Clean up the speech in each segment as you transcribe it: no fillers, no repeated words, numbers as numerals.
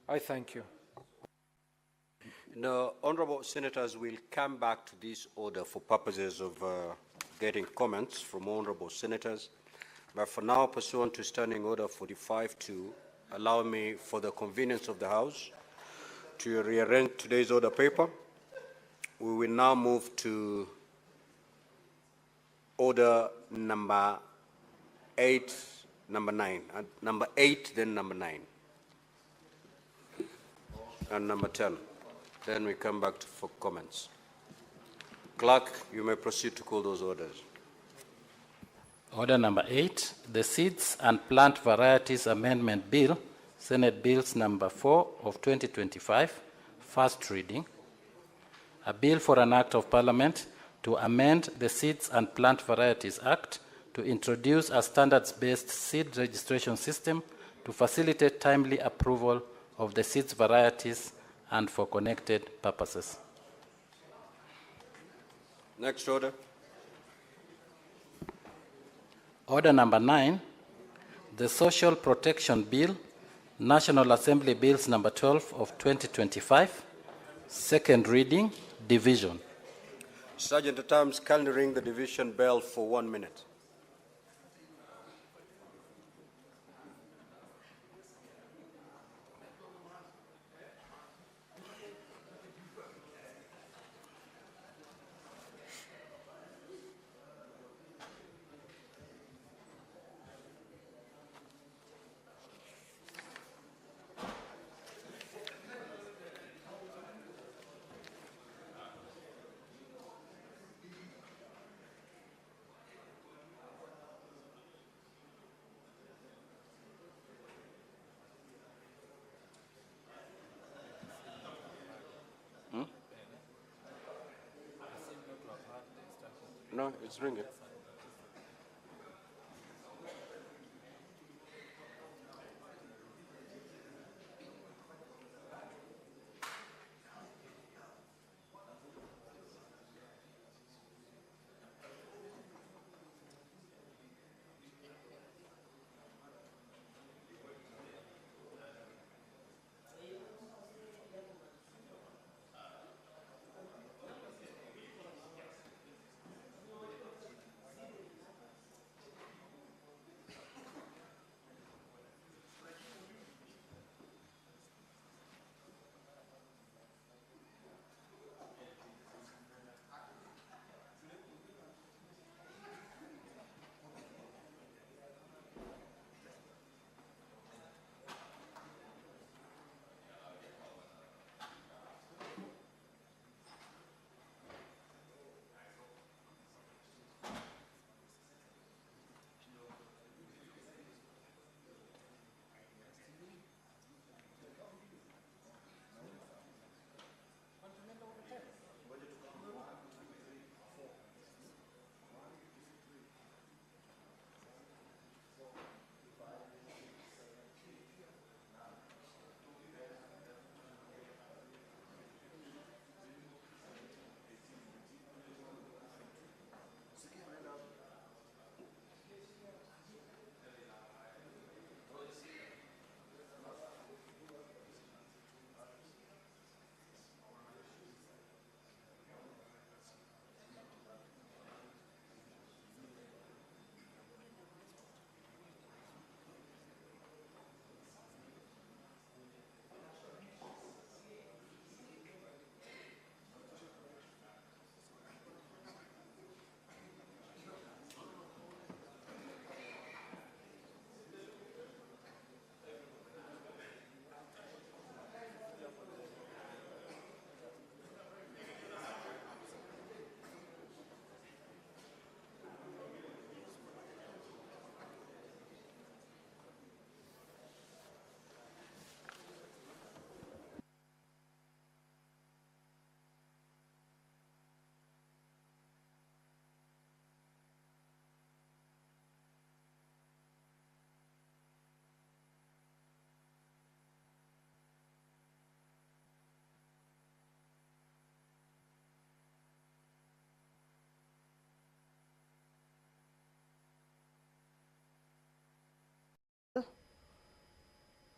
I thank you. Now, honorable senators will come back to this order for purposes of getting comments from honorable senators. But for now, pursuant to Standing Order 45-2, allow me, for the convenience of the House, to rearrange today's order paper. We will now move to order number 8, number 9, and number 8, then number 9, and number 10. Then we come back for comments. Clerk, you may proceed to call those orders. Order number 8, the Seeds and Plant Varieties Amendment Bill, Senate Bills number 4 of 2025, first reading. A bill for an act of Parliament to amend the Seeds and Plant Varieties Act to introduce a standards-based seed registration system to facilitate timely approval of the seeds varieties and for connected purposes. Next order. Order number 9, the Social Protection Bill, National Assembly Bills number 12 of 2025, second reading, division. Sergeant at Arms, kindly ring the division bell for 1 minute. No, it's ringing.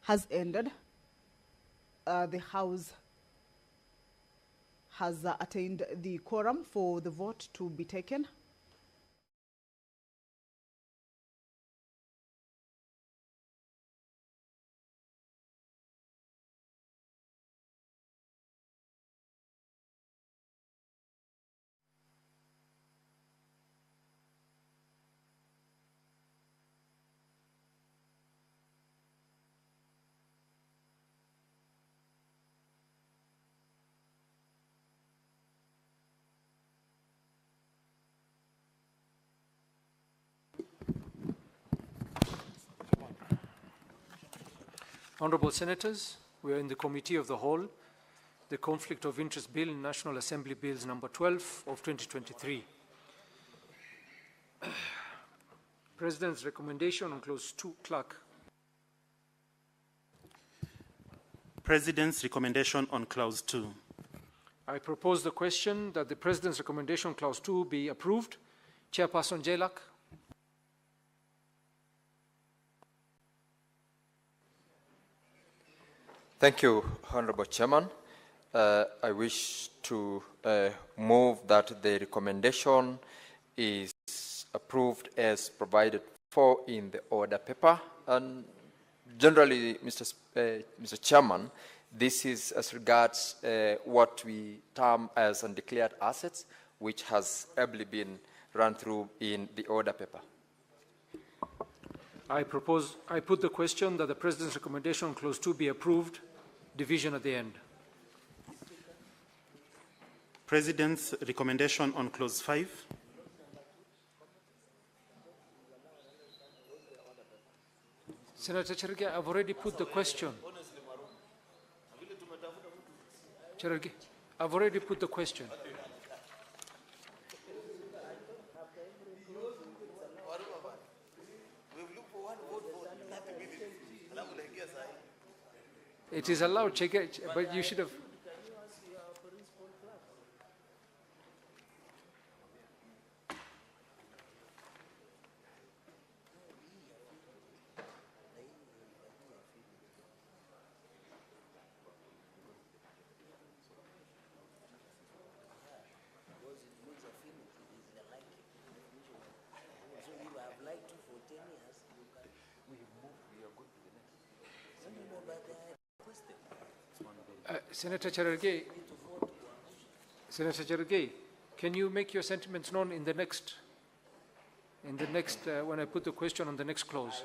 Has ended. the House has attained the quorum for the vote to be taken. Honourable Senators, we are in the Committee of the Whole, the Conflict of Interest Bill, National Assembly Bills number 12 of 2023. President's recommendation on Clause 2, Clerk. President's recommendation on Clause 2. I propose the question that the President's recommendation on Clause 2 be approved. Chairperson Jailak. Thank you, Honorable Chairman. I wish to move that the recommendation is approved as provided for in the order paper. And generally, Mr. Chairman, this is as regards what we term as undeclared assets, which has ably been run through in the order paper. I put the question that the President's recommendation on Clause 2 be approved. Division at the end. President's recommendation on Clause 5. Senator Cherargei, I've already put the question. Cherargei, I've already put the question. It is allowed, but you should have. Senator Cherargei, can you make your sentiments known in the next, when I put the question on the next clause?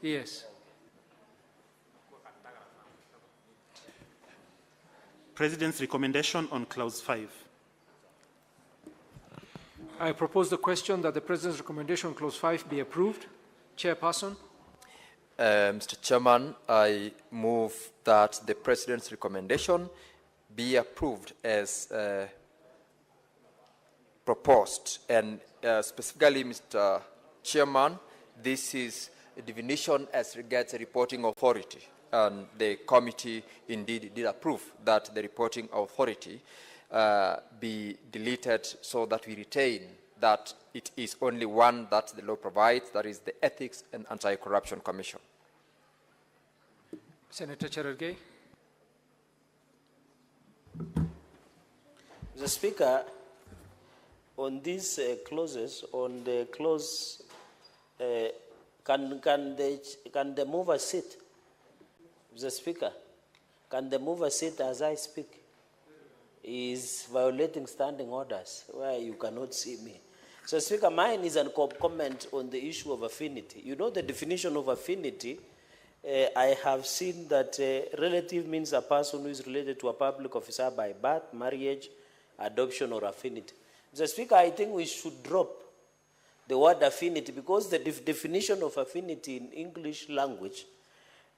Yes. President's recommendation on Clause 5. I propose the question that the President's recommendation on Clause 5 be approved. Chairperson. Mr. Chairman, I move that the President's recommendation be approved as proposed. And specifically, Mr. Chairman, this is a definition as regards the reporting authority. And the committee indeed did approve that the reporting authority be deleted so that we retain that it is only one that the law provides, that is the Ethics and Anti-Corruption Commission. Senator Cherargei. Mr. Speaker, on these clauses, on the clause, can the mover sit? Mr. Speaker, can the mover sit as I speak? He is violating standing orders where you cannot see me. So, Speaker, mine is a comment on the issue of affinity. You know the definition of affinity. I have seen that relative means a person who is related to a public officer by birth, marriage, adoption, or affinity. Mr. Speaker, I think we should drop the word affinity because the definition of affinity in English language,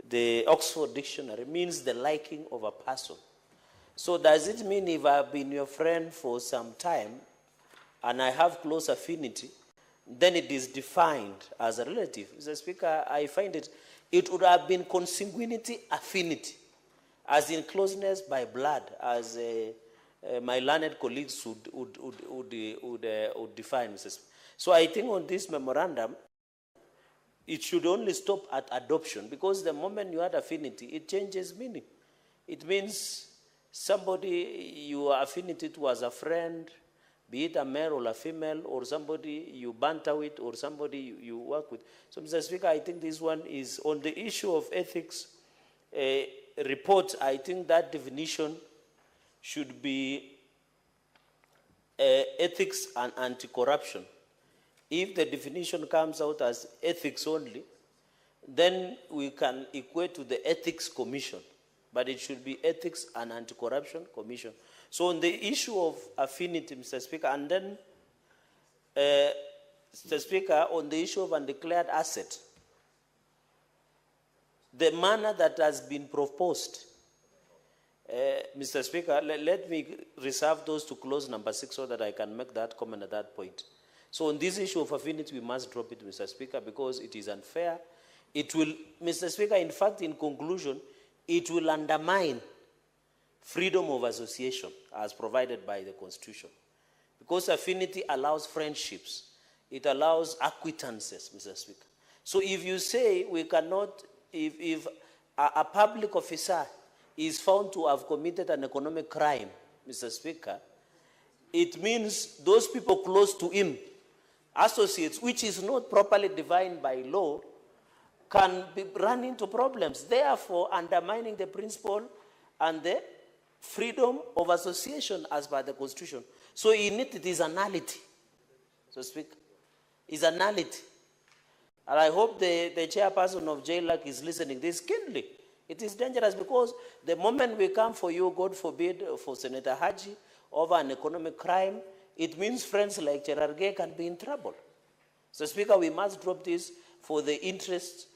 the Oxford Dictionary, means the liking of a person. So does it mean if I've been your friend for some time and I have close affinity, then it is defined as a relative? Mr. Speaker, I find it would have been consanguinity affinity, as in closeness by blood, as my learned colleagues would define, Mr. Speaker. So I think on this memorandum, it should only stop at adoption, because the moment you add affinity, it changes meaning. It means somebody you are affinity to as a friend, be it a male or a female, or somebody you banter with, or somebody you work with. So, Mr. Speaker, I think this one is on the issue of ethics report. I think that definition should be ethics and anti-corruption. If the definition comes out as ethics only, then we can equate to the Ethics Commission, but it should be Ethics and Anti-Corruption Commission. So on the issue of affinity, Mr. Speaker, and then, Mr. Speaker, on the issue of undeclared asset, the manner that has been proposed, Mr. Speaker, let me reserve those to clause number 6 so that I can make that comment at that point. So on this issue of affinity, we must drop it, Mr. Speaker, because it is unfair. It will, Mr. Speaker, in fact, in conclusion, it will undermine freedom of association as provided by the Constitution. Because affinity allows friendships. It allows acquaintances, Mr. Speaker. So if you say we cannot, if a public officer is found to have committed an economic crime, Mr. Speaker, it means those people close to him, associates, which is not properly defined by law, can run into problems, therefore undermining the principle and the freedom of association as per the Constitution. So in it is a nullity, so to speak. It's a nullity. And I hope the chairperson of JLAC is listening this keenly. It is dangerous because the moment we come for you, God forbid, for Senator Haji, over an economic crime, it means friends like Cherargei can be in trouble. So, Speaker, we must drop this for the interest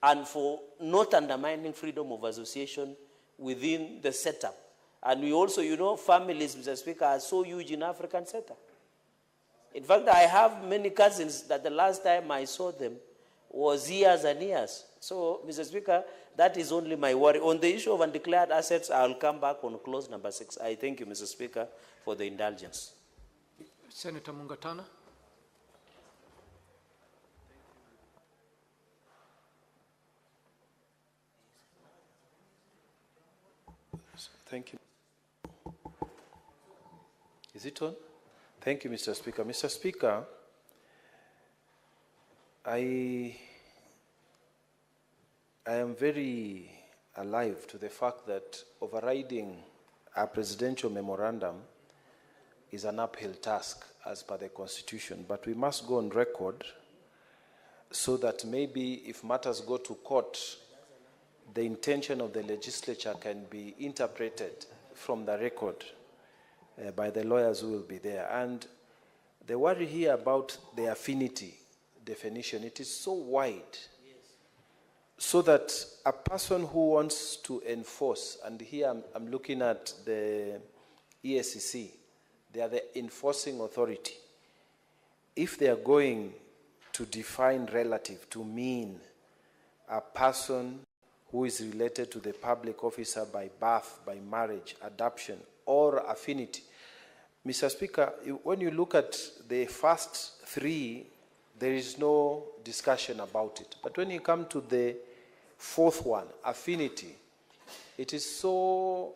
and for not undermining freedom of association within the setup. And we also, you know, families, Mr. Speaker, are so huge in African setup. In fact, I have many cousins that the last time I saw them was years and years. So, Mr. Speaker, that is only my worry. On the issue of undeclared assets, I'll come back on clause number 6. I thank you, Mr. Speaker, for the indulgence. Senator Mungatana. Thank you. Is it on? Thank you, Mr. Speaker. Mr. Speaker, I am very alive to the fact that overriding a presidential memorandum is an uphill task as per the Constitution, but we must go on record so that maybe if matters go to court, the intention of the legislature can be interpreted from the record by the lawyers who will be there. And the worry here about the affinity definition, it is so wide, so that a person who wants to enforce, and here I'm looking at the EACC, they are the enforcing authority. If they are going to define relative to mean a person who is related to the public officer by birth, by marriage, adoption, or affinity, Mr. Speaker, when you look at the first three, there is no discussion about it. But when you come to the fourth one, affinity, it is so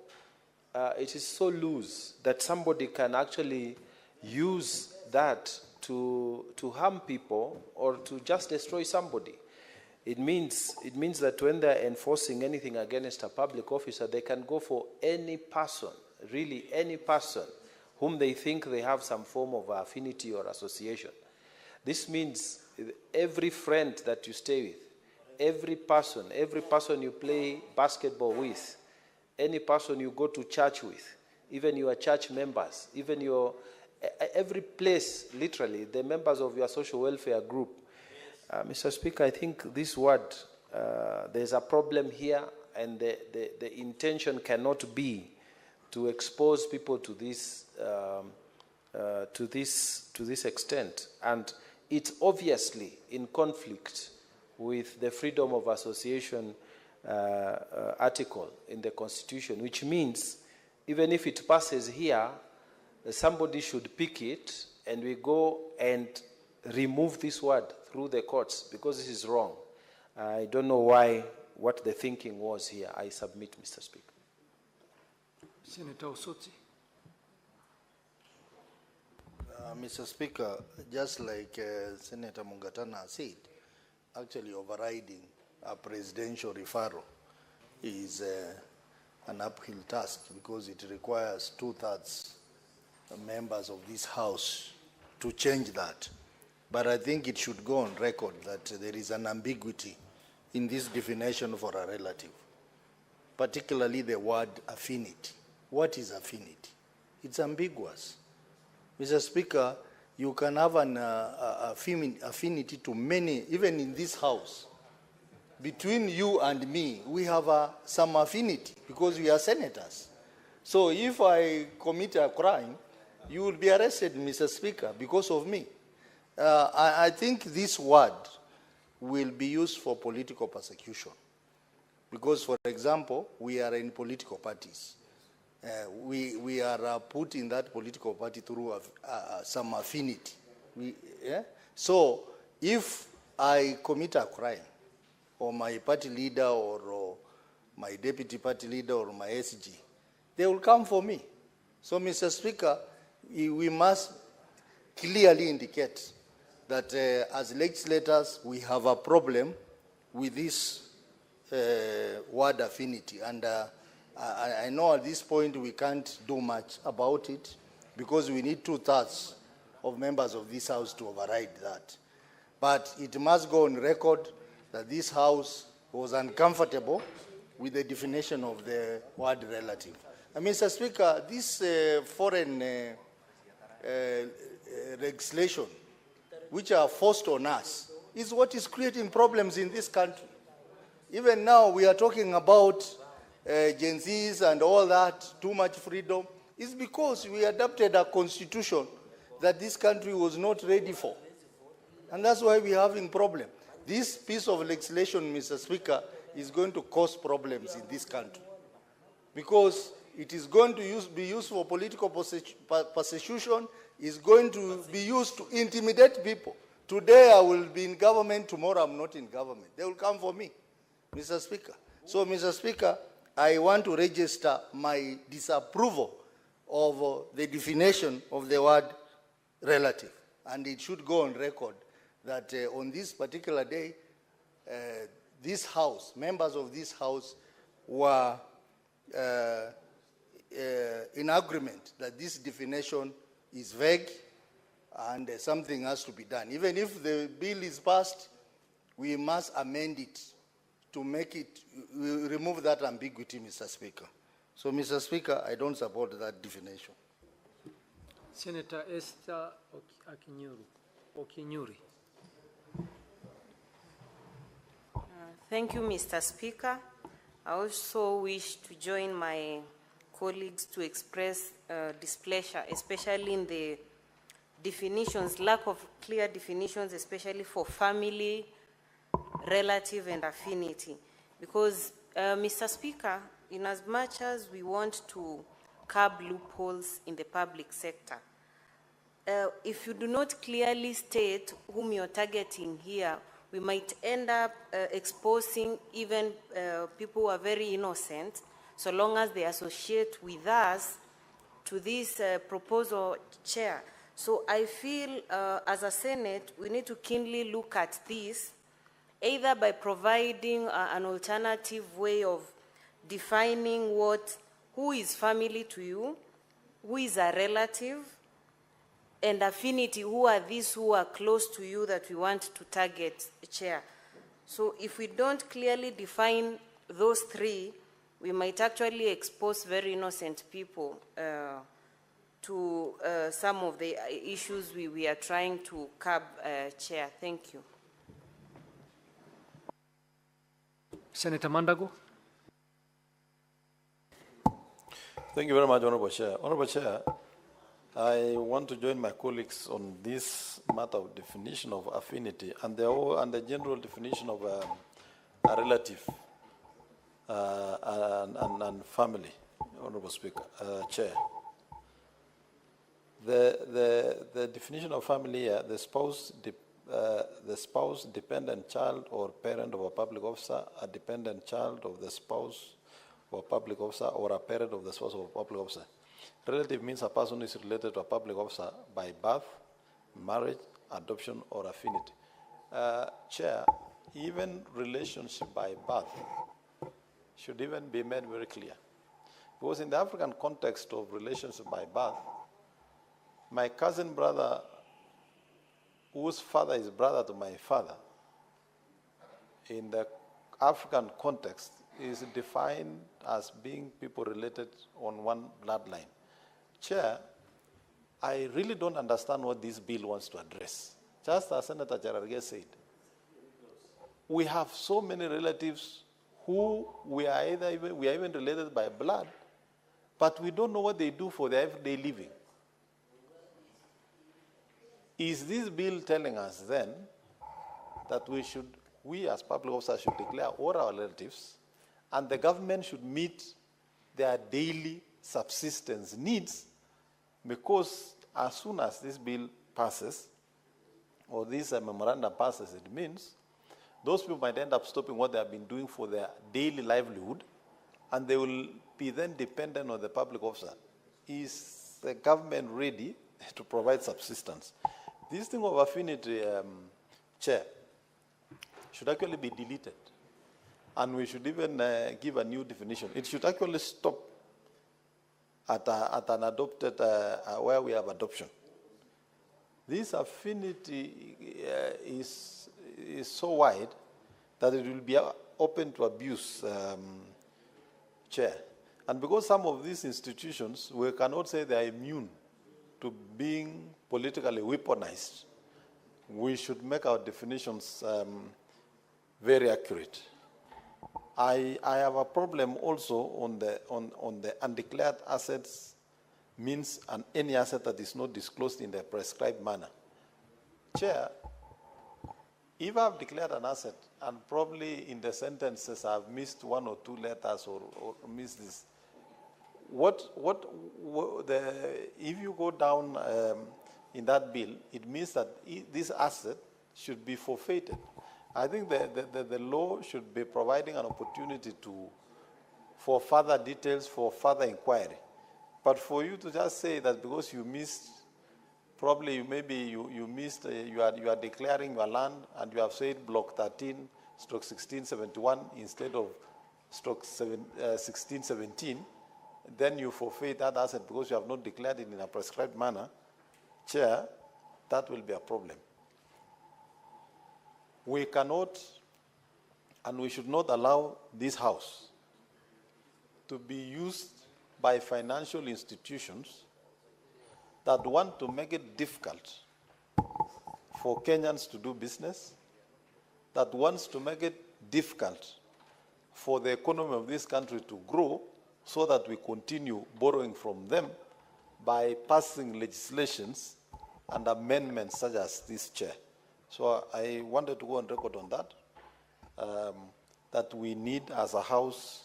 loose that somebody can actually use that to harm people or to just destroy somebody. It means that when they're enforcing anything against a public officer, they can go for any person, really any person, whom they think they have some form of affinity or association. This means every friend that you stay with, every person you play basketball with, any person you go to church with, even your church members, even every place, literally, the members of your social welfare group. Mr. Speaker, I think this word, there's a problem here, and the intention cannot be to expose people to this extent, and it's obviously in conflict with the freedom of association article in the Constitution, which means even if it passes here, somebody should pick it, and we go and remove this word through the courts, because this is wrong. I don't know what the thinking was here. I submit, Mr. Speaker. Senator Osoti. Mr. Speaker, just like Senator Mungatana said, actually overriding a presidential referral is an uphill task because it requires 2/3 members of this House to change that. But I think it should go on record that there is an ambiguity in this definition for a relative, particularly the word affinity. What is affinity? It's ambiguous. Mr. Speaker, you can have an affinity to many, even in this House. Between you and me, we have some affinity because we are senators. So if I commit a crime, you will be arrested, Mr. Speaker, because of me. I think this word will be used for political persecution. Because, for example, we are in political parties. We are put in that political party through some affinity. So if I commit a crime, or my party leader, or my deputy party leader, or my SG, they will come for me. So, Mr. Speaker, we must clearly indicate that as legislators, we have a problem with this word affinity. And I know at this point we can't do much about it because we need 2/3 of members of this House to override that. But it must go on record that this House was uncomfortable with the definition of the word relative. And Mr. Speaker, this foreign legislation, which are forced on us, is what is creating problems in this country. Even now, we are talking about Gen Zs and all that, too much freedom. It's because we adopted a constitution that this country was not ready for. And that's why we're having problems. This piece of legislation, Mr. Speaker, is going to cause problems in this country because it is going to be used for political persecution, is going to be used to intimidate people. Today I will be in government, tomorrow I'm not in government. They will come for me, Mr. Speaker. So, Mr. Speaker, I want to register my disapproval of the definition of the word relative. And it should go on record that on this particular day, this House, members of this House were in agreement that this definition is vague and something has to be done. Even if the bill is passed, we must amend it to make it, remove that ambiguity, Mr. Speaker. So, Mr. Speaker, I don't support that definition. Senator Esther Okinyuri. Thank you, Mr. Speaker. I also wish to join my colleagues to express displeasure, especially in the definitions, lack of clear definitions, especially for family, relative, and affinity. Because, Mr. Speaker, in as much as we want to curb loopholes in the public sector, if you do not clearly state whom you're targeting here, we might end up exposing even people who are very innocent, so long as they associate with us to this proposal, Chair. So I feel as a Senate, we need to keenly look at this, either by providing an alternative way of defining who is family to you, who is a relative, and affinity, who are these who are close to you that we want to target, Chair. So if we don't clearly define those three, we might actually expose very innocent people to some of the issues we are trying to curb, Chair. Thank you. Senator Mandago. Thank you very much, Honorable Chair. Honorable Chair, I want to join my colleagues on this matter of definition of affinity and the general definition of a relative and family, Honorable Speaker, Chair. The definition of family here, the spouse, dependent child or parent of a public officer, a dependent child of the spouse of a public officer or a parent of the spouse of a public officer. Relative means a person who is related to a public officer by birth, marriage, adoption, or affinity. Chair, even relationship by birth should even be made very clear. Because in the African context of relationship by birth, my cousin brother, whose father is brother to my father, in the African context, is defined as being people related on one bloodline. Chair, I really don't understand what this bill wants to address. Just as Senator Cherargei said, we have so many relatives who we are even related by blood, but we don't know what they do for their everyday living. Is this bill telling us then that we as public officers should declare all our relatives, and the government should meet their daily subsistence needs, because as soon as this bill passes, or this memorandum passes, it means those people might end up stopping what they have been doing for their daily livelihood, and they will be then dependent on the public officer. Is the government ready to provide subsistence? This thing of affinity, Chair, should actually be deleted. And we should even give a new definition. It should actually stop at an adopted, where we have adoption. This affinity is so wide that it will be open to abuse, Chair. And because some of these institutions, we cannot say they are immune to being politically weaponized, we should make our definitions very accurate. I have a problem also on the undeclared assets means and any asset that is not disclosed in the prescribed manner. Chair, if I've declared an asset and probably in the sentences I've missed one or two letters or missed this, if you go down in that bill, it means that this asset should be forfeited. I think the law should be providing an opportunity for further details, for further inquiry. But for you to just say that because you missed, probably you missed, you are declaring your land and you have said block 13/1671 instead of stroke 1617, then you forfeit that asset because you have not declared it in a prescribed manner. Chair, that will be a problem. We cannot and we should not allow this house to be used by financial institutions that want to make it difficult for Kenyans to do business, that wants to make it difficult for the economy of this country to grow so that we continue borrowing from them by passing legislations and amendments such as this, Chair. So I wanted to go on record on that, that we need as a house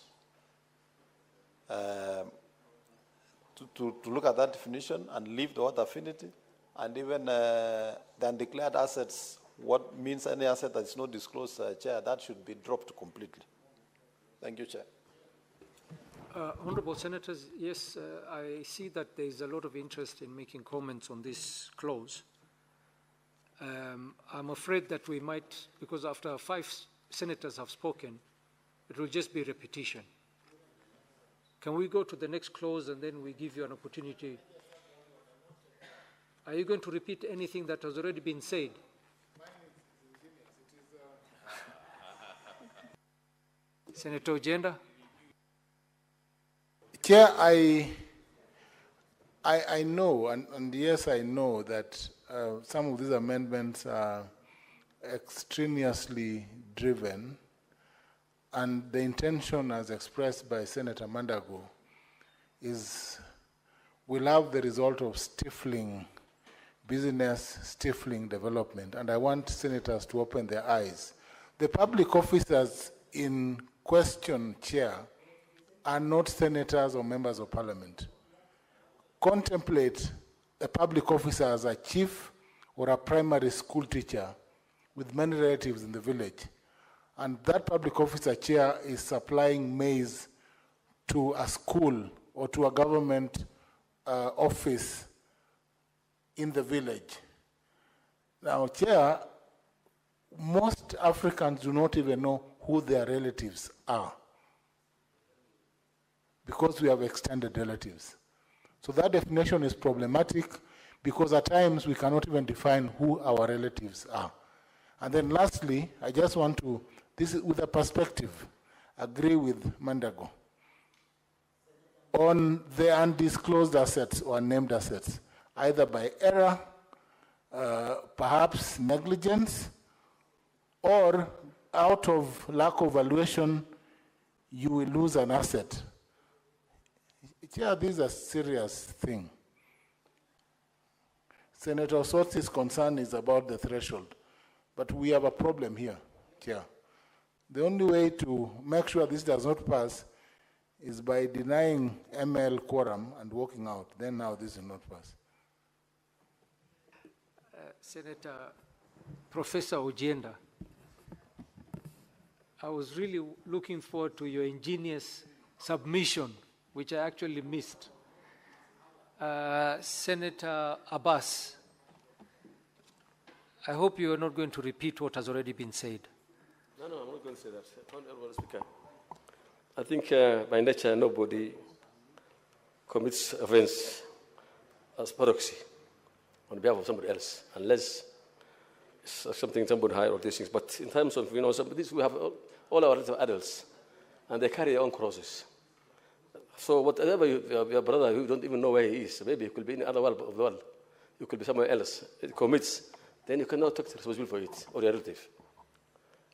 to look at that definition and leave the word affinity, and even the undeclared assets, what means any asset that is not disclosed, Chair, that should be dropped completely. Thank you, Chair. Honorable Senators, yes, I see that there is a lot of interest in making comments on this clause. I'm afraid that we might, because after 5 senators have spoken, it will just be repetition. Can we go to the next clause and then we give you an opportunity? Are you going to repeat anything that has already been said? Senator Ojenda? Chair, I know, and yes, I know that some of these amendments are extraneously driven, and the intention as expressed by Senator Mandago is we'll have the result of stifling business, stifling development, and I want senators to open their eyes. The public officers in question, Chair, are not senators or members of parliament. Contemplate a public officer as a chief or a primary school teacher with many relatives in the village. And that public officer, Chair, is supplying maize to a school or to a government office in the village. Now, Chair, most Africans do not even know who their relatives are because we have extended relatives. So that definition is problematic because at times we cannot even define who our relatives are. And then lastly, I just want to, this is with a perspective, agree with Mandago. On the undisclosed assets or named assets, either by error, perhaps negligence, or out of lack of valuation, you will lose an asset. Yeah, this is a serious thing. Senator Osothi's concern is about the threshold, but we have a problem here, Chair. The only way to make sure this does not pass is by denying ML quorum and walking out. Then now this will not pass. Senator Professor Ojienda, I was really looking forward to your ingenious submission, which I actually missed. Senator Abbas, I hope you are not going to repeat what has already been said. No, I'm not going to say that. Honorable Speaker, I think by nature nobody commits offense as proxy on behalf of somebody else, unless it's something somebody hired or these things. But in terms of, we have all our adults, and they carry their own crosses. So whatever your brother, you don't even know where he is, maybe he could be in the other world of the world, you could be somewhere else, it commits, then you cannot take the responsibility for it, or your relative.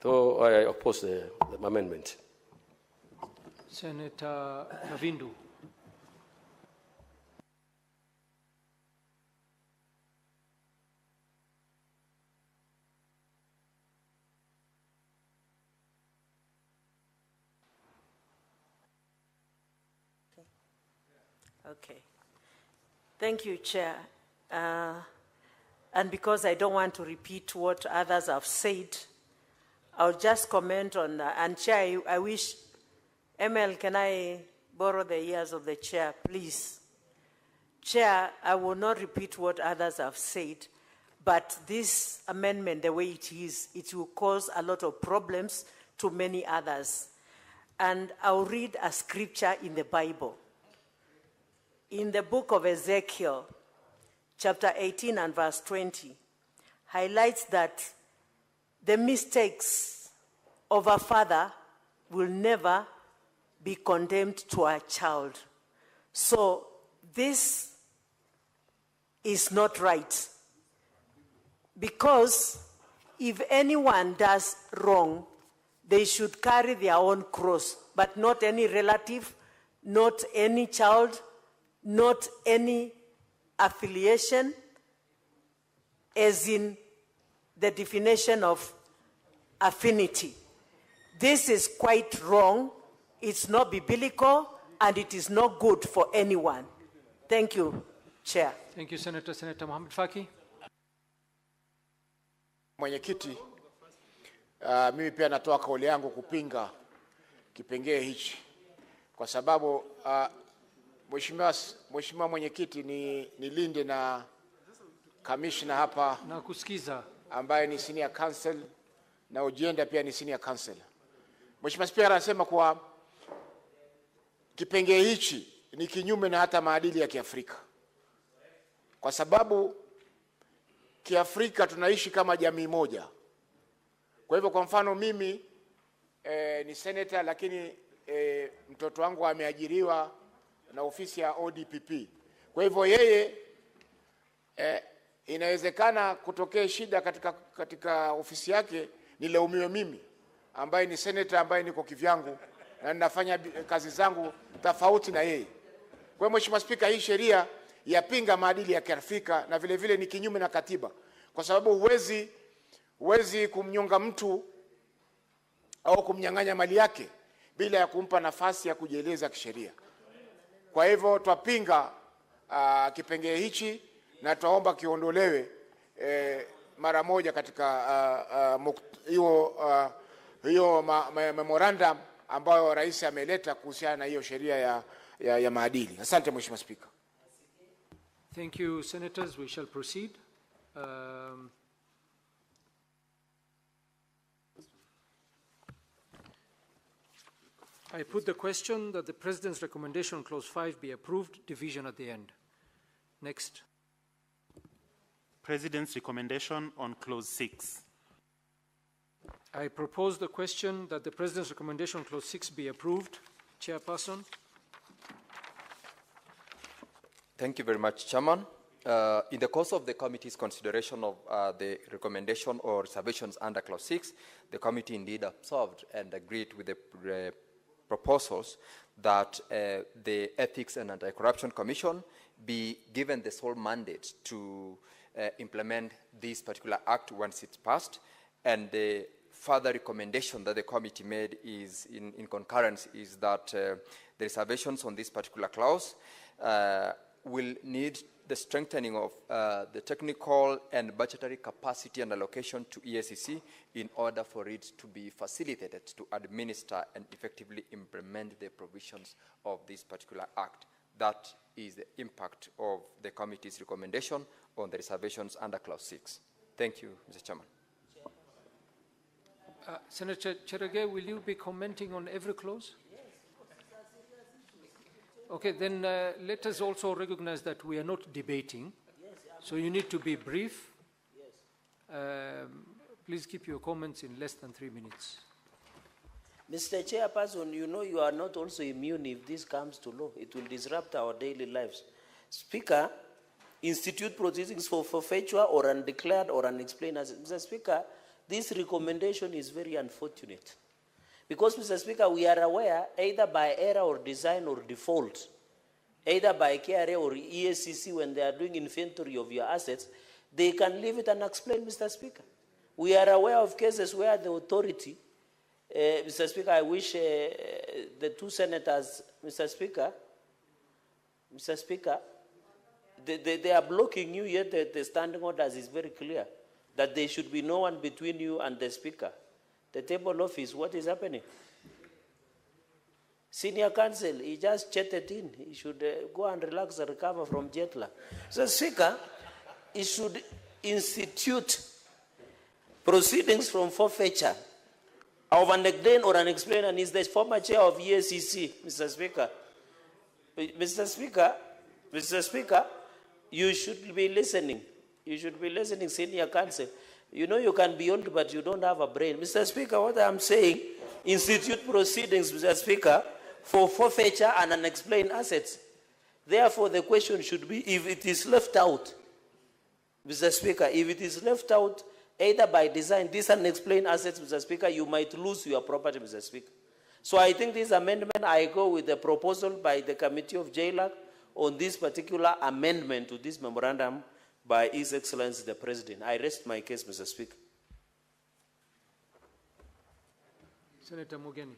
So I oppose the amendment. Senator Navindu. Okay. Thank you, Chair. And because I don't want to repeat what others have said, I'll just comment on, and Chair, I wish, ML, can I borrow the ears of the Chair, please? Chair, I will not repeat what others have said, but this amendment, the way it is, it will cause a lot of problems to many others. And I'll read a scripture in the Bible. In the book of Ezekiel, chapter 18 and verse 20, highlights that the mistakes of a father will never be condemned to a child. So this is not right. Because if anyone does wrong, they should carry their own cross, but not any relative, not any child, not any affiliation, as in the definition of affinity. This is quite wrong. It's not biblical, and it is not good for anyone. Thank you, Chair. Thank you, Senator. Senator Mohamed Faki. Mwenyekiti, mimi pia natoa kauli yangu kupinga kipengee hichi kwa sababu Mheshimiwa Mwenyekiti, nilinde na kamishna hapa na kusikiza ambaye ni senior counsel na Ojienda pia ni senior counsel. Mheshimiwa Speaker anasema kwa kipengee hichi ni kinyume na hata maadili ya Kiafrika. Kwa sababu Kiafrika tunaishi kama jamii moja. Kwa hivyo kwa mfano mimi ni senator, lakini mtoto wangu ameajiriwa na ofisi ya ODPP. Kwa hivyo yeye inawezekana kutokea shida katika ofisi yake, nilaumiwe mimi ambaye ni senator, ambaye niko kivyangu na ninafanya kazi zangu tofauti na yeye. Kwa hiyo Mheshimiwa Speaker, hii sheria yapinga maadili ya Kiafrika na vile vile ni kinyume na katiba, kwa sababu huwezi kumnyonga mtu au kumnyang'anya mali yake bila ya kumpa nafasi ya kujieleza kisheria. Kwa hivyo twapinga kipengee hichi na twaomba kiondolewe mara moja katika hiyo memorandum ambayo rais ameleta kuhusiana na hiyo sheria ya maadili. Asante Mheshimiwa Spika. Thank you, Senators. We shall proceed. I put the question that the President's recommendation, Clause 5, be approved, division at the end. Next. President's recommendation on Clause 6. I propose the question that the President's recommendation, Clause 6, be approved. Chairperson. Thank you very much, Chairman. In the course of the committee's consideration of the recommendation or reservations under Clause 6, the committee indeed observed and agreed with the proposals that the Ethics and Anti-Corruption Commission be given the sole mandate to implement this particular act once it's passed, and the further recommendation that the committee made is in concurrence is that the reservations on this particular clause will need the strengthening of the technical and budgetary capacity and allocation to EACC in order for it to be facilitated to administer and effectively implement the provisions of this particular act. That is the impact of the committee's recommendation on the reservations under Clause 6. Thank you, Mr. Chairman. Senator Cherage, will you be commenting on every clause? Okay, then let us also recognize that we are not debating, so you need to be brief. Please keep your comments in less than 3 minutes. Mr. Chairperson, you know you are not also immune if this comes to law. It will disrupt our daily lives. Speaker, institute proceedings for forfeiture or undeclared or unexplained. Mr. Speaker, this recommendation is very unfortunate. Because, Mr. Speaker, we are aware, either by error or design or default, either by KRA or EACC, when they are doing inventory of your assets, they can leave it unexplained, Mr. Speaker. We are aware of cases where the authority, Mr. Speaker, I wish the two senators, Mr. Speaker, they are blocking you, yet the standing orders is very clear that there should be no one between you and the Speaker. The table office, what is happening? Senior counsel, he just chatted in. He should go and relax and recover from jet lag. So, Speaker, he should institute proceedings from forfeiture of unexplained or unexplained, and is the former chair of EACC, Mr. Speaker. Mr. Speaker, you should be listening. You should be listening, senior counsel. You know you can be old, but you don't have a brain. Mr. Speaker, what I'm saying, institute proceedings, Mr. Speaker, for forfeiture and unexplained assets. Therefore, the question should be, if it is left out, Mr. Speaker, if it is left out, either by design, these unexplained assets, Mr. Speaker, you might lose your property, Mr. Speaker. So I think this amendment, I go with the proposal by the Committee of JLAC on this particular amendment to this memorandum by His Excellency the President. I rest my case, Mr. Speaker. Senator Mugeni.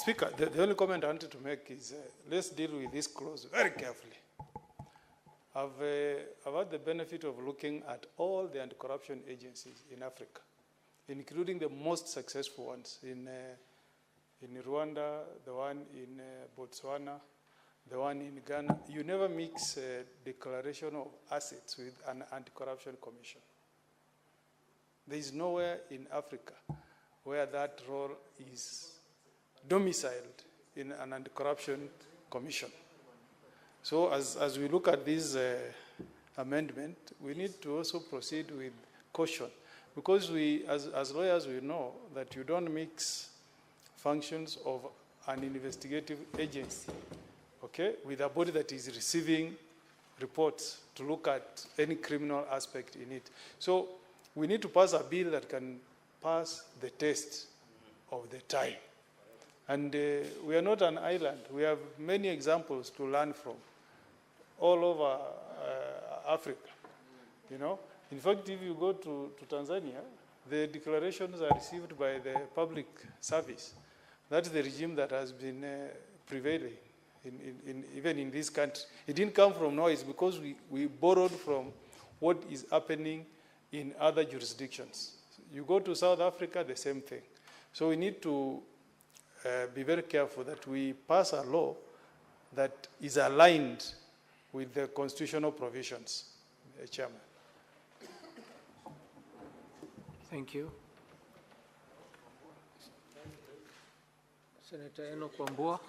Speaker, the only comment I wanted to make is let's deal with this clause very carefully. I've had the benefit of looking at all the anti-corruption agencies in Africa, including the most successful ones in Rwanda, the one in Botswana, the one in Ghana. You never mix declaration of assets with an anti-corruption commission. There is nowhere in Africa where that role is domiciled in an anti-corruption commission. So as we look at this amendment, we need to also proceed with caution, because we, as lawyers, we know that you don't mix functions of an investigative agency, okay, with a body that is receiving reports to look at any criminal aspect in it. So we need to pass a bill that can pass the test of the time. And we are not an island. We have many examples to learn from all over Africa, you know. In fact, if you go to Tanzania, the declarations are received by the public service. That's the regime that has been prevailing even in this country. It didn't come from nowhere. It's because we borrowed from what is happening in other jurisdictions. You go to South Africa, the same thing. So we need to be very careful that we pass a law that is aligned with the constitutional provisions, Chairman. Thank you. Senator Enoch Wambua.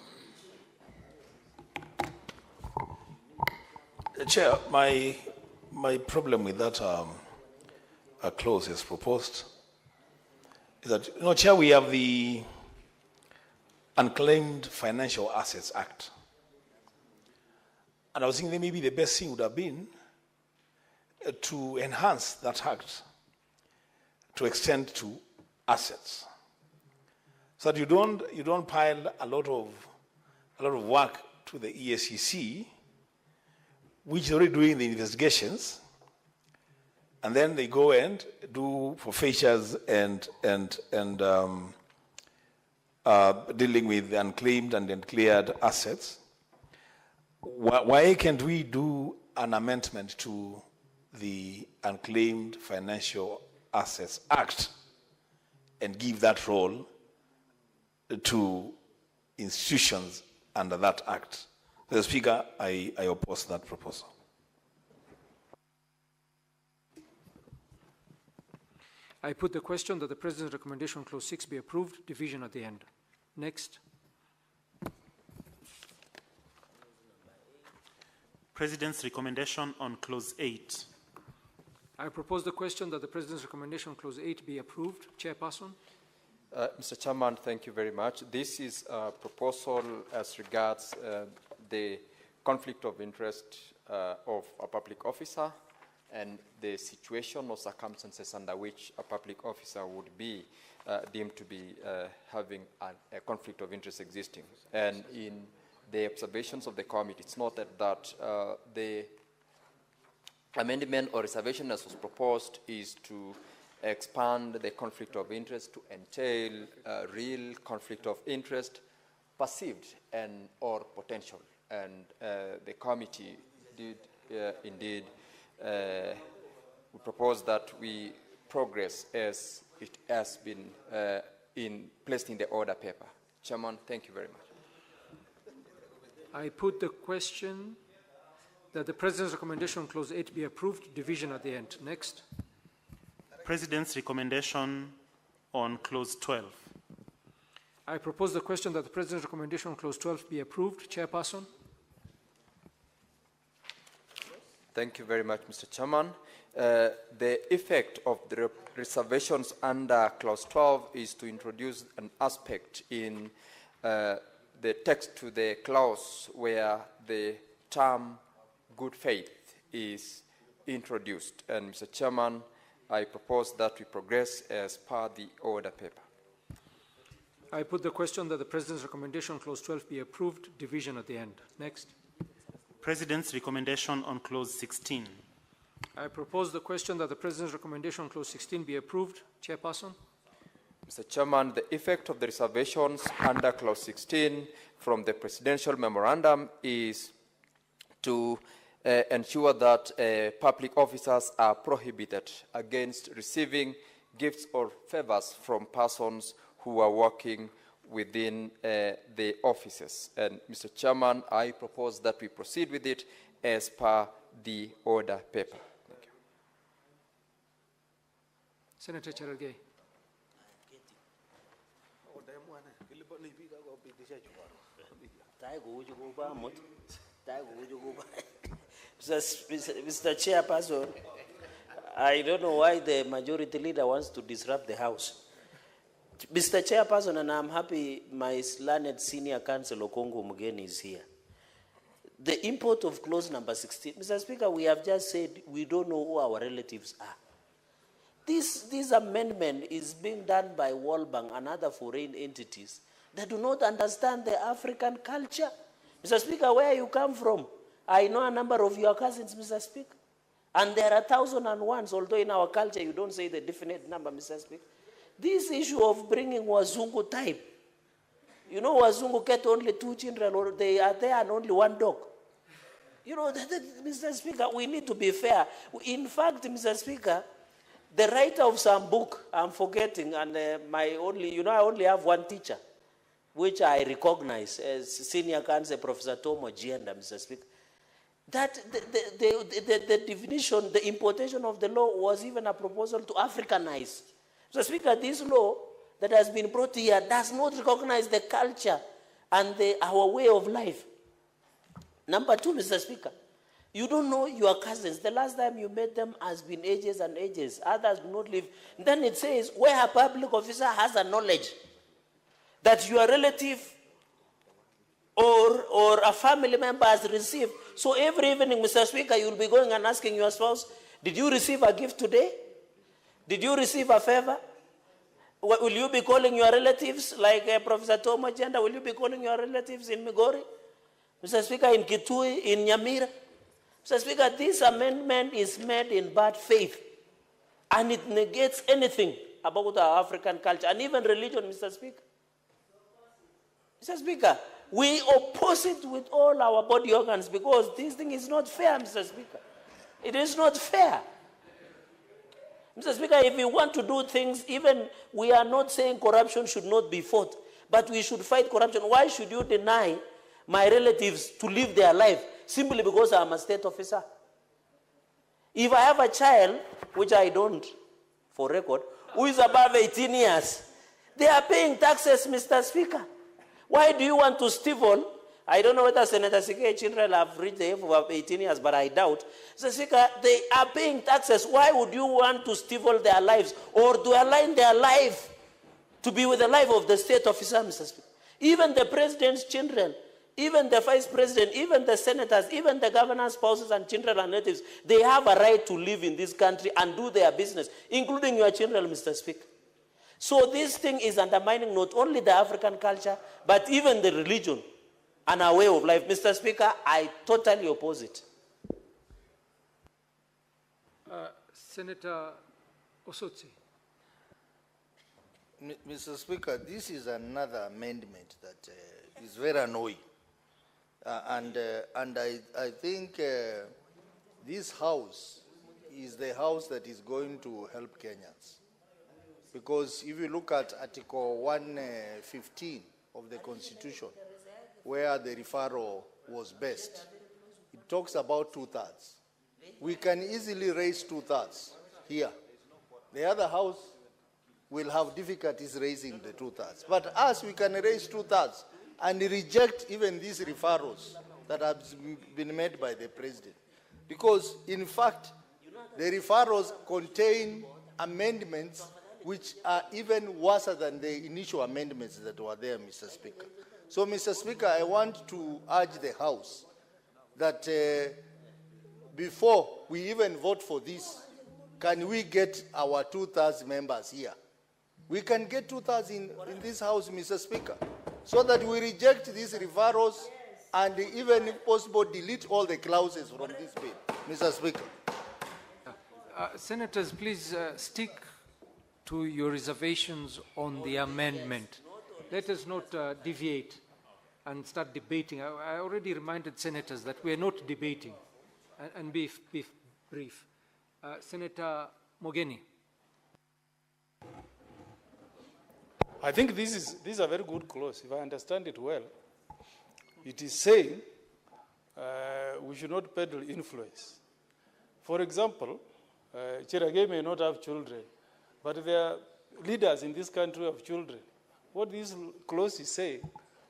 Chair, my problem with that clause as proposed is that, Chair, we have the Unclaimed Financial Assets Act. And I was thinking that maybe the best thing would have been to enhance that act to extend to assets, so that you don't pile a lot of work to the ESCC, which is already doing the investigations, and then they go and do forfeitures and dealing with the unclaimed and uncleared assets. Why can't we do an amendment to the Unclaimed Financial Assets Act and give that role to institutions under that act? Mr. Speaker, I oppose that proposal. I put the question that the President's recommendation clause 6 be approved, division at the end. Next. President's recommendation on clause 8. I propose the question that the President's recommendation clause 8 be approved. Chairperson. Mr. Chairman, thank you very much. This is a proposal as regards the conflict of interest of a public officer and the situation or circumstances under which a public officer would be deemed to be having a conflict of interest existing. And in the observations of the committee, it's noted that the amendment or reservation as was proposed is to expand the conflict of interest to entail a real conflict of interest, perceived and or potential. And the committee did indeed we propose that we progress as it has been placed in the order paper. Chairman, thank you very much. I put the question that the President's recommendation clause 8 be approved, division at the end. Next. President's recommendation on clause 12. I propose the question that the President's recommendation clause 12 be approved. Chairperson. Thank you very much, Mr. Chairman. The effect of the reservations under clause 12 is to introduce an aspect in the text to the clause where the term good faith is introduced. And Mr. Chairman, I propose that we progress as per the order paper. I put the question that the President's recommendation clause 12 be approved, division at the end. Next. President's recommendation on clause 16. I propose the question that the President's recommendation clause 16 be approved. Chairperson. Mr. Chairman, the effect of the reservations under clause 16 from the presidential memorandum is to ensure that public officers are prohibited against receiving gifts or favors from persons who are working within the offices. And Mr. Chairman, I propose that we proceed with it as per the order paper. Thank you. Senator Cherargei. Mr. Chairperson, I don't know why the majority leader wants to disrupt the House. Mr. Chairperson, and I'm happy my learned senior counsel Okongo Mugeni is here. The import of clause number 16, Mr. Speaker, we have just said we don't know who our relatives are. This amendment is being done by World Bank and other foreign entities that do not understand the African culture. Mr. Speaker, where you come from, I know a number of your cousins, Mr. Speaker. And there are 1,001s, although in our culture you don't say the definite number, Mr. Speaker. This issue of bringing Wazungu type, you know, Wazungu get only 2 children, or they are there and only 1 dog. You know, Mr. Speaker, we need to be fair. In fact, Mr. Speaker, The writer of some book, I'm forgetting, and I only have one teacher, which I recognize as senior counsel, Professor Tom Ojienda, Mr. Speaker. That the definition, the importation of the law was even a proposal to Africanize. Mr. Speaker, this law that has been brought here does not recognize the culture and our way of life. Number two, Mr. Speaker, you don't know your cousins. The last time you met them has been ages and ages. Others do not live. Then it says, where a public officer has a knowledge that your relative or a family member has received. So every evening, Mr. Speaker, you'll be going and asking your spouse, did you receive a gift today? Did you receive a favor? Will you be calling your relatives, like Professor Tom Agenda? Will you be calling your relatives in Migori? Mr. Speaker, in Kitui, in Nyamira? Mr. Speaker, this amendment is made in bad faith, and it negates anything about our African culture, and even religion, Mr. Speaker. Mr. Speaker, we oppose it with all our body organs because this thing is not fair, Mr. Speaker. It is not fair. Mr. Speaker, if we want to do things, even we are not saying corruption should not be fought, but we should fight corruption. Why should you deny my relatives to live their life simply because I'm a state officer? If I have a child, which I don't, for record, who is above 18 years, they are paying taxes, Mr. Speaker. Why do you want to stifle? I don't know whether Senator Sikei children have reached the age of 18 years, but I doubt. Mr. Speaker, they are paying taxes. Why would you want to stifle their lives or to align their life to be with the life of the state officer, Mr. Speaker? Even the president's children, even the vice president, even the senators, even the governor's spouses and children and natives, they have a right to live in this country and do their business, including your children, Mr. Speaker. So this thing is undermining not only the African culture, but even the religion and our way of life. Mr. Speaker, I totally oppose it. Senator Osotsi. Mr. Speaker, this is another amendment that is very annoying. And I think this house is the house that is going to help Kenyans. Because if you look at Article 115 of the Constitution, where the referral was based, it talks about 2/3. We can easily raise 2/3 here. The other house will have difficulties raising the 2/3. But us, we can raise 2/3 and reject even these referrals that have been made by the president. Because, in fact, the referrals contain amendments which are even worse than the initial amendments that were there, Mr. Speaker. So, Mr. Speaker, I want to urge the House that before we even vote for this, can we get our 2/3 members here? We can get 2/3 in this House, Mr. Speaker, so that we reject these referrals and even, if possible, delete all the clauses from this bill, Mr. Speaker. Senators, please stick to your reservations on the amendment. Let us not deviate and start debating. I already reminded senators that we are not debating. And be brief. Senator Mogeni. I think this is a very good clause, if I understand it well. It is saying we should not peddle influence. For example, Cherage may not have children, but there are leaders in this country of children. What this clause is saying,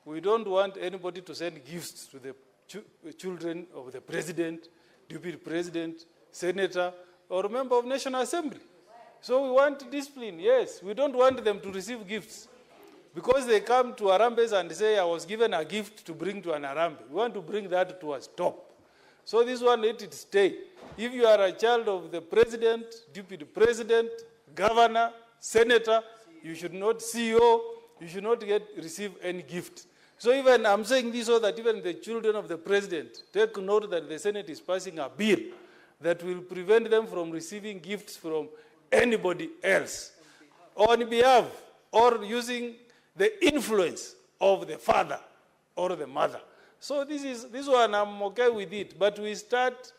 we don't want anybody to send gifts to the children of the president, deputy president, senator, or member of National Assembly. So we want discipline, yes. We don't want them to receive gifts. Because they come to Harambes and say, I was given a gift to bring to an Harambe. We want to bring that to a stop. So this one, let it stay. If you are a child of the president, deputy president, governor, senator, you should not CEO, you should not receive any gift. So even I'm saying this so that even the children of the president take note that the Senate is passing a bill that will prevent them from receiving gifts from anybody else on behalf or using the influence of the father or the mother. So this one, I'm okay with it, but we start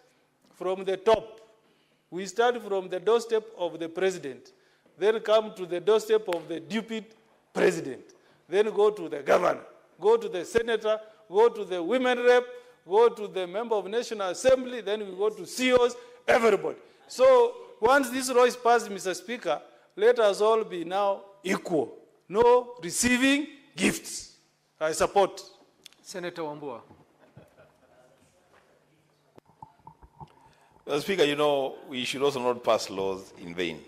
from the top We start from the doorstep of the president, then come to the doorstep of the deputy president, then go to the governor, go to the senator, go to the women rep, go to the member of National Assembly, then we go to CEOs, everybody. So once this law is passed, Mr. Speaker, let us all be now equal. No receiving gifts. I support. Senator Wambua. Well, Speaker, you know, we should also not pass laws in vain.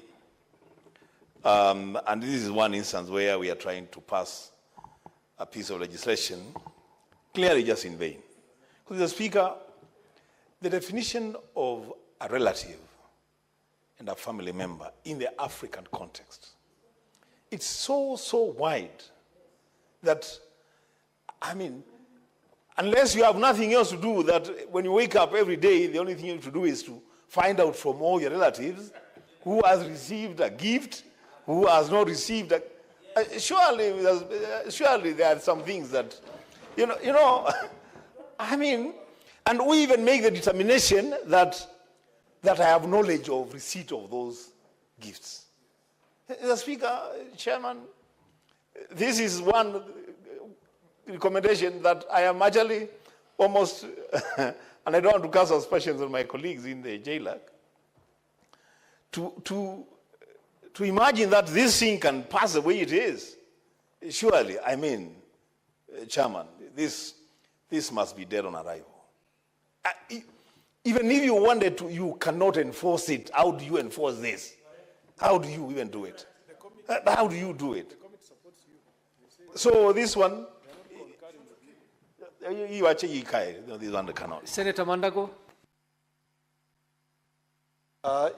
And this is one instance where we are trying to pass a piece of legislation clearly just in vain. Because, Mr. Speaker, the definition of a relative and a family member in the African context, it's so wide that, I mean, unless you have nothing else to do, that when you wake up every day, the only thing you have to do is to find out from all your relatives who has received a gift, who has not received a... surely there are some things that, you know, I mean, and we even make the determination that I have knowledge of receipt of those gifts. Mr. Speaker, Chairman, this is one recommendation that I am actually almost, and I don't want to cast aspersions on my colleagues in the JLAC, to imagine that this thing can pass the way it is. Surely, I mean, Chairman, this must be dead on arrival. Even if you wanted to, you cannot enforce it. How do you enforce this? How do you even do it? How do you do it? So this one, this one cannot. Senator Mandago.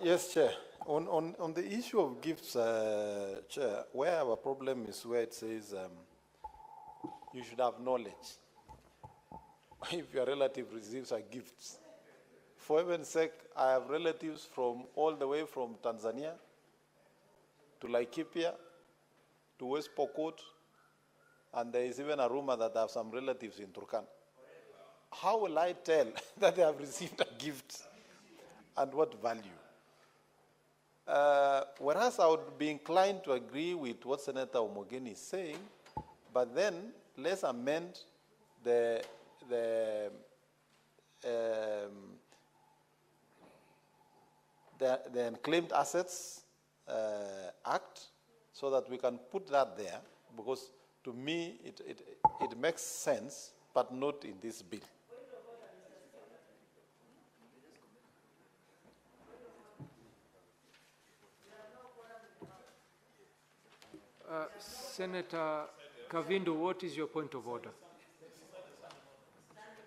Yes, Chair. On the issue of gifts, Chair, where our problem is where it says you should have knowledge if your relative receives a gift. For heaven's sake, I have relatives from all the way from Tanzania to Laikipia to West Pokot, and there is even a rumor that I have some relatives in Turkana. How will I tell that they have received a gift and what value? Whereas I would be inclined to agree with what Senator Omogeni is saying, but then let's amend the Unclaimed Assets Act so that we can put that there, because to me it makes sense, but not in this bill. Senator Kavindu, what is your point of order?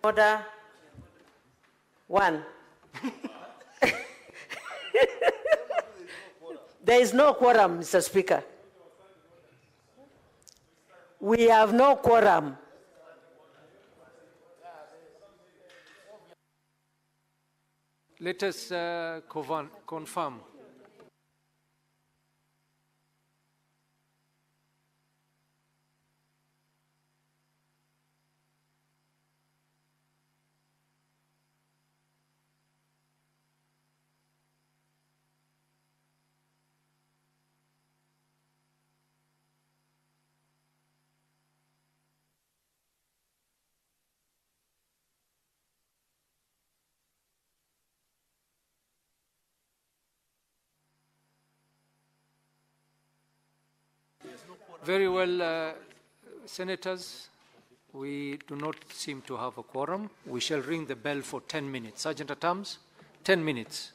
Order 1. There is no quorum, Mr. Speaker. We have no quorum. Let us confirm. Very well, Senators. We do not seem to have a quorum. We shall ring the bell for 10 minutes. Sergeant at Arms, 10 minutes.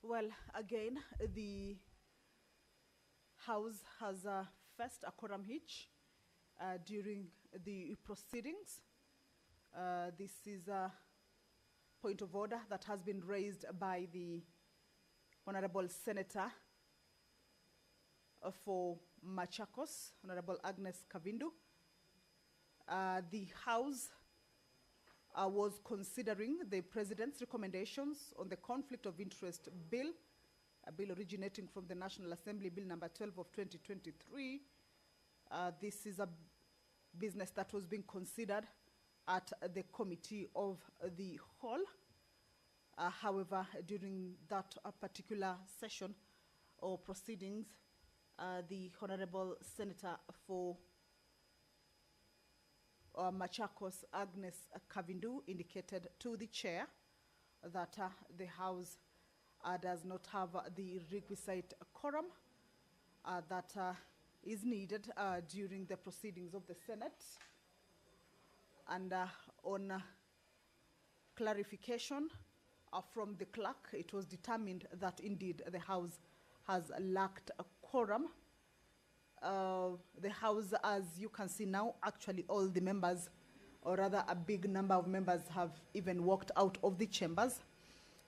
Well, again, the House has faced a quorum hitch during the proceedings. This is a point of order that has been raised by the Honorable Senator for Machakos, Honorable Agnes Kavindu. The House was considering the President's recommendations on the Conflict of Interest Bill, a bill originating from the National Assembly, Bill number 12 of 2023. This is a business that was being considered at the Committee of the Whole. However, during that particular session or proceedings, the Honorable Senator for Machakos, Agnes Kavindu, indicated to the chair that the House does not have the requisite quorum that is needed during the proceedings of the Senate. And on clarification from the clerk, it was determined that indeed the House has lacked a quorum. The House, as you can see now, actually all the members, or rather a big number of members, have even walked out of the chambers.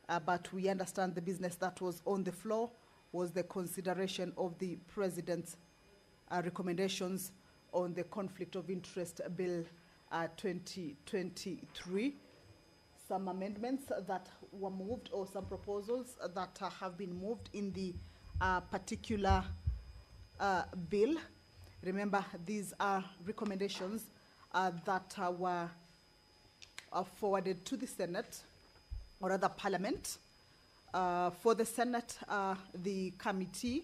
But we understand the business that was on the floor was the consideration of the President's recommendations on the Conflict of Interest Bill 2023. Some amendments that were moved, or some proposals that have been moved in the particular bill. Remember, these are recommendations that were forwarded to the Senate, or rather Parliament. For the Senate, the Committee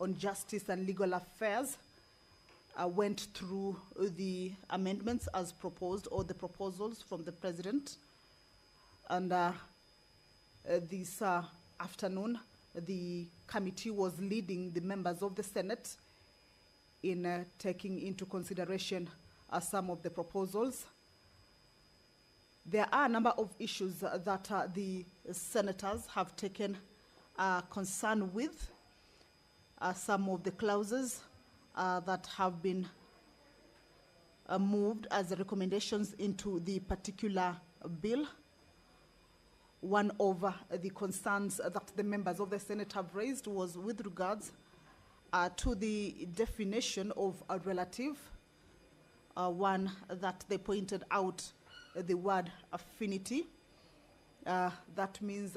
on Justice and Legal Affairs went through the amendments as proposed, or the proposals from the President. And this afternoon, the committee was leading the members of the Senate in taking into consideration some of the proposals. There are a number of issues that the senators have taken concern with. Some of the clauses that have been moved as recommendations into the particular bill. One of the concerns that the members of the Senate have raised was with regards to the definition of a relative. One that they pointed out, the word affinity. That means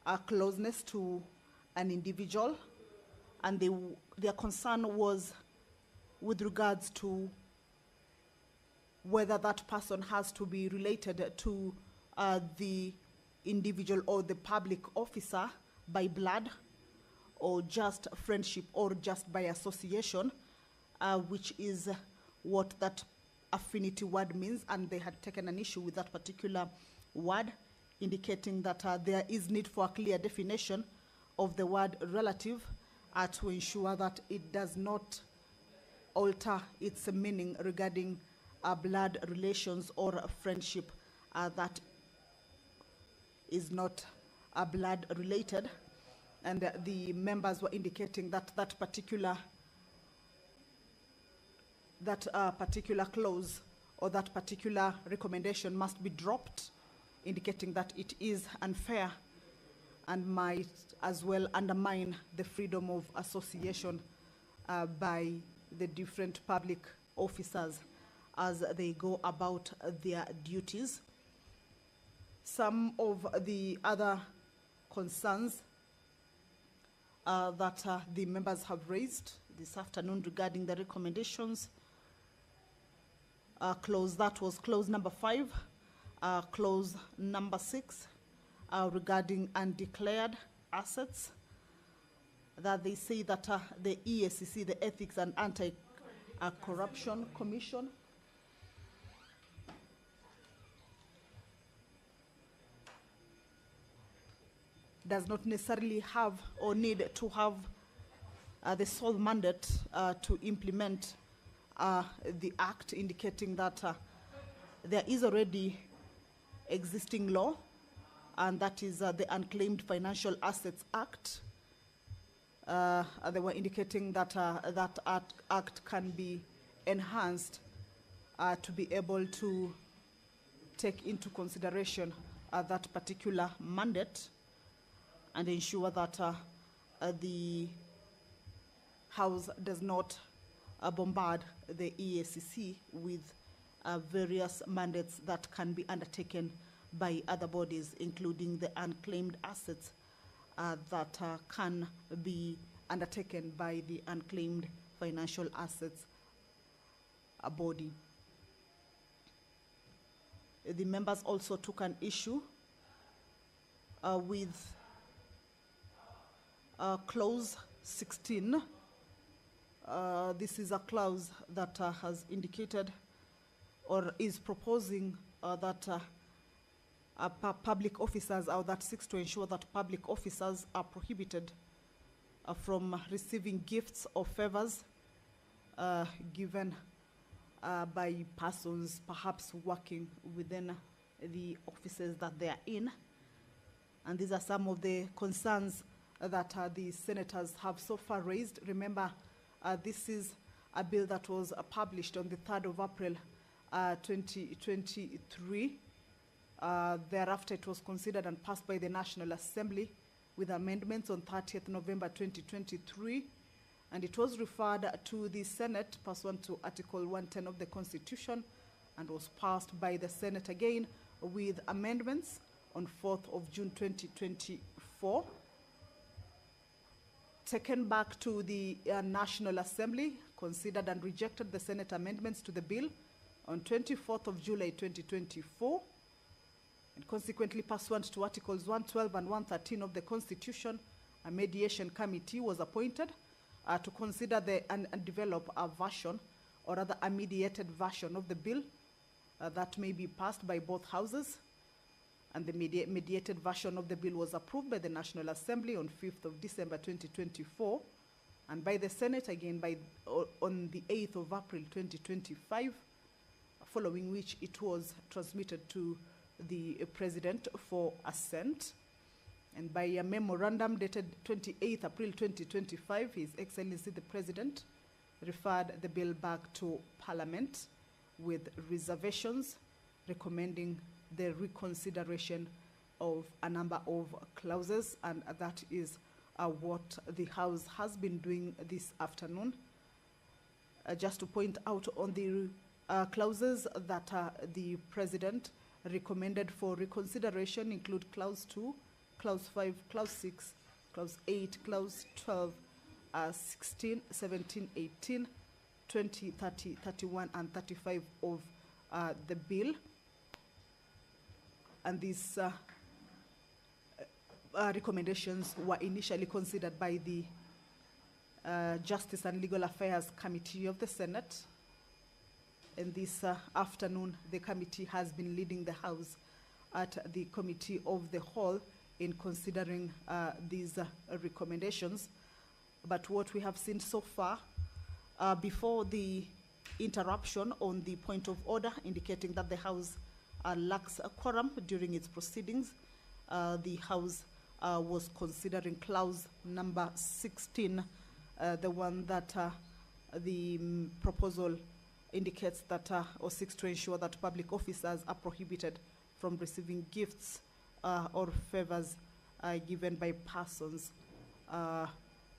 a closeness to an individual. And their concern was with regards to whether that person has to be related to the individual or the public officer by blood, or just friendship, or just by association, which is what that affinity word means. And they had taken an issue with that particular word, indicating that there is need for a clear definition of the word relative to ensure that it does not alter its meaning regarding blood relations or friendship that is not blood related. And the members were indicating that that particular clause, or that particular recommendation, must be dropped, indicating that it is unfair and might as well undermine the freedom of association by the different public officers as they go about their duties. Some of the other concerns that the members have raised this afternoon regarding the recommendations, that was clause number 5, clause number 6, regarding undeclared assets, that they say that the EACC, the Ethics and Anti-Corruption Commission, does not necessarily have or need to have the sole mandate to implement the act, indicating that there is already existing law and that is the Unclaimed Financial Assets Act. They were indicating that that act can be enhanced to be able to take into consideration that particular mandate and ensure that the House does not bombard the EACC with various mandates that can be undertaken by other bodies, including the unclaimed assets that can be undertaken by the Unclaimed Financial Assets body. The members also took an issue with clause 16. This is a clause that has indicated or is proposing that public officers, or that seeks to ensure that public officers are prohibited from receiving gifts or favors given by persons perhaps working within the offices that they are in. And these are some of the concerns that the senators have so far raised. Remember, this is a bill that was published on the 3rd of April 2023. Thereafter, it was considered and passed by the National Assembly with amendments on 30th November 2023. And it was referred to the Senate pursuant to Article 110 of the Constitution and was passed by the Senate again with amendments on 4th of June 2024. Taken back to the National Assembly, considered and rejected the Senate amendments to the bill on 24th of July 2024. And consequently, pursuant to Articles 112 and 113 of the Constitution, a mediation committee was appointed to consider and develop a version, or rather a mediated version of the bill that may be passed by both houses. And the mediated version of the bill was approved by the National Assembly on 5th of December 2024, and by the Senate again on the 8th of April 2025, following which it was transmitted to the President for assent. And by a memorandum dated 28th April 2025, His Excellency the President referred the bill back to Parliament with reservations, recommending the reconsideration of a number of clauses, and that is what the House has been doing this afternoon. Just to point out on the clauses that the President recommended for reconsideration include Clause 2, Clause 5, Clause 6, Clause 8, Clause 12, 16, 17, 18, 20, 30, 31, and 35 of the bill. And these recommendations were initially considered by the Justice and Legal Affairs Committee of the Senate. And this afternoon, the committee has been leading the House at the Committee of the Whole in considering these recommendations. But what we have seen so far, before the interruption on the point of order indicating that the House lacks a quorum during its proceedings, the House was considering clause number 16, the one that the proposal indicates that or seeks to ensure that public officers are prohibited from receiving gifts or favors given by persons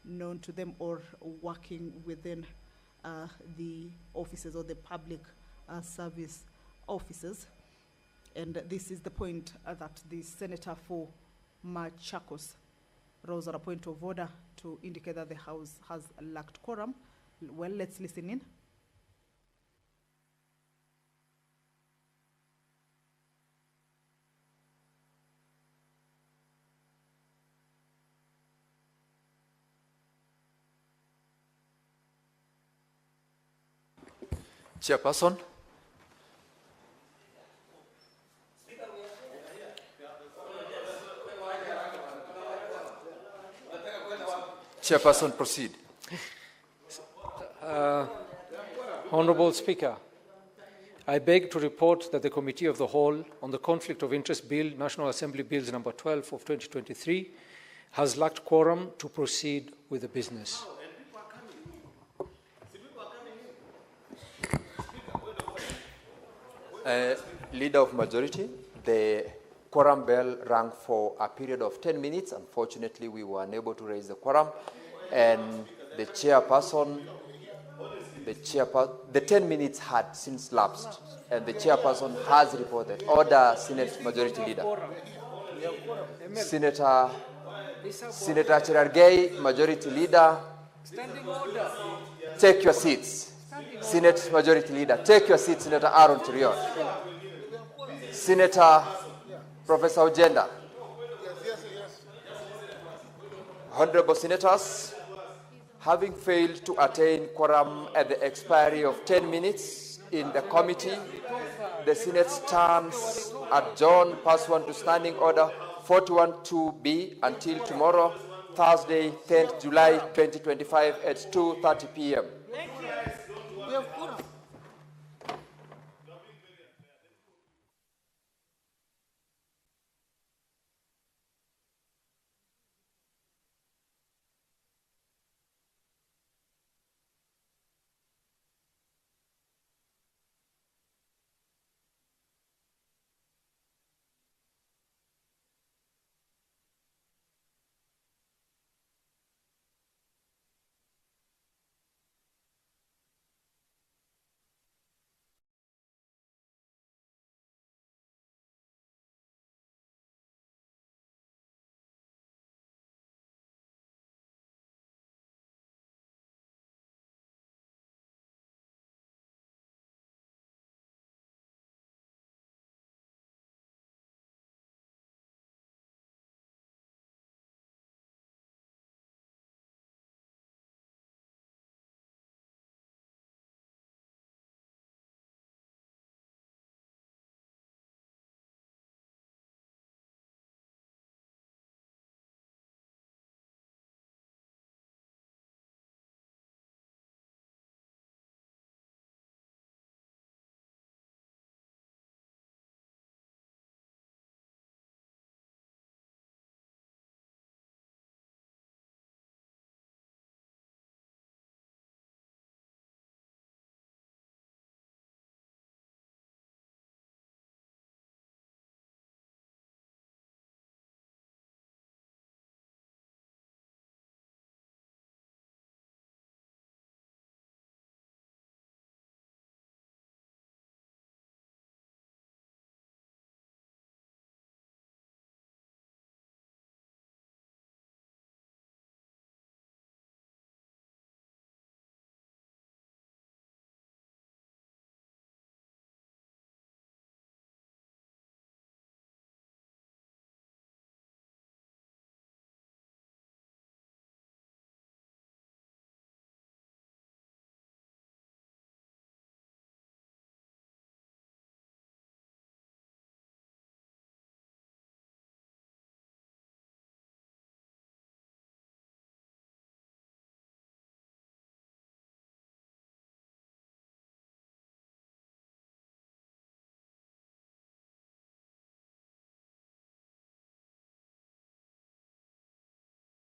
known to them or working within the offices or the public service offices. And this is the point that the Senator for Machakos rose at a point of order to indicate that the House has lacked quorum. Well, let's listen in. Chairperson. Chairperson, proceed. Honorable Speaker, I beg to report that the Committee of the Whole on the Conflict of Interest Bill, National Assembly Bills number 12 of 2023, has lacked quorum to proceed with the business. Leader of Majority, the quorum bell rang for a period of 10 minutes. Unfortunately, we were unable to raise the quorum, and the chairperson, the 10 minutes had since lapsed, and the chairperson has reported. Order, Senate Majority Leader. Senator Cherargei, Majority Leader, take your seats. Senate Majority Leader, take your seat. Senator Aaron Cheriot. Senator Professor Ojenda. Honorable Senators, having failed to attain quorum at the expiry of 10 minutes in the committee, the Senate stands adjourned pursuant to Standing Order 41-2B until tomorrow, Thursday, 10th July 2025 at 2:30 p.m.